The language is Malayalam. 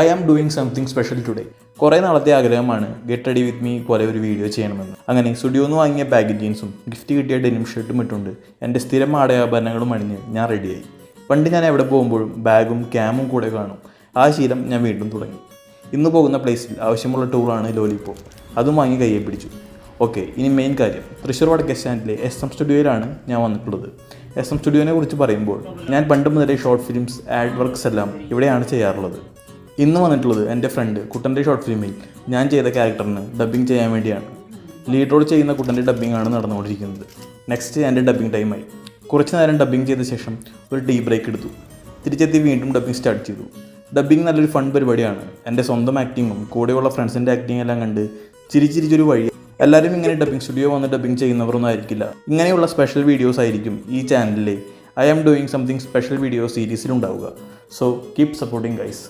I am doing something special today. കുറേ നാളത്തെ ആഗ്രഹമാണ് ഗെറ്റ് റെഡി വിത്ത് മീ പോലെ ഒരു വീഡിയോ ചെയ്യണമെന്ന്. അങ്ങനെ സ്റ്റുഡിയോന്ന് വാങ്ങിയ ബാഗ് ജീൻസും ഗിഫ്റ്റ് കിട്ടിയ ഡെനിം ഷർട്ടും ഇട്ടുകൊണ്ട് എൻ്റെ സ്ഥിരം ആടയാഭരണങ്ങളും അണിഞ്ഞ് ഞാൻ റെഡിയായി. പണ്ട് ഞാൻ എവിടെ പോകുമ്പോഴും ബാഗും ക്യാമും കൂടെ കാണും. ആ ശീലം ഞാൻ വീണ്ടും തുടങ്ങി. ഇന്ന് പോകുന്ന പ്ലേസിൽ ആവശ്യമുള്ള ടൂളാണ് ലോലിപോപ്പ്. അതും വാങ്ങി കയ്യെ പിടിച്ചു. ഓക്കെ, ഇനി മെയിൻ കാര്യം. തൃശ്ശൂർ വടക്കേ സ്റ്റാൻഡിലെ SM സ്റ്റുഡിയോയിലാണ് ഞാൻ വന്നിട്ടുള്ളത്. SM സ്റ്റുഡിയോനെ കുറിച്ച് പറയുമ്പോൾ ഞാൻ പണ്ട് മുതലേ ഷോർട്ട് ഫിലിംസ്, ആഡ് വർക്ക്സ് എല്ലാം ഇവിടെയാണ് ചെയ്യാറുള്ളത്. ഇന്ന് വന്നിട്ടുള്ളത് എൻ്റെ ഫ്രണ്ട് കുട്ടൻ്റെ ഷോർട്ട് ഫിലിമിൽ ഞാൻ ചെയ്ത ക്യാരക്ടറിന് ഡബ്ബിങ് ചെയ്യാൻ വേണ്ടിയാണ്. ലീഡ് റോൾ ചെയ്യുന്ന കുട്ടൻ്റെ ഡബ്ബിംഗ് ആണ് നടന്നുകൊണ്ടിരിക്കുന്നത്. നെക്സ്റ്റ് എൻ്റെ ഡബ്ബിംഗ് ടൈമായി. കുറച്ച് നേരം ഡബ്ബിംഗ് ചെയ്ത ശേഷം ഒരു ടീ ബ്രേക്ക് എടുത്തു. തിരിച്ചെത്തി വീണ്ടും ഡബ്ബിംഗ് സ്റ്റാർട്ട് ചെയ്തു. ഡബ്ബിംഗ് നല്ലൊരു ഫൺ പരിപാടിയാണ്. എൻ്റെ സ്വന്തം ആക്ടിങ്ങും കൂടെയുള്ള ഫ്രണ്ട്സിൻ്റെ ആക്ടിങ് എല്ലാം കണ്ട് ചിരിച്ചിരിച്ചൊരു വഴി. എല്ലാവരും ഇങ്ങനെ ഡബ്ബിംഗ് സ്റ്റുഡിയോ വന്ന് ഡബ്ബിംഗ് ചെയ്യുന്നവരൊന്നും ആയിരിക്കില്ല. ഇങ്ങനെയുള്ള സ്പെഷ്യൽ വീഡിയോസ് ആയിരിക്കും ഈ ചാനലിലെ I am doing something special video സീരീസിലുണ്ടാവുക. So keep supporting guys.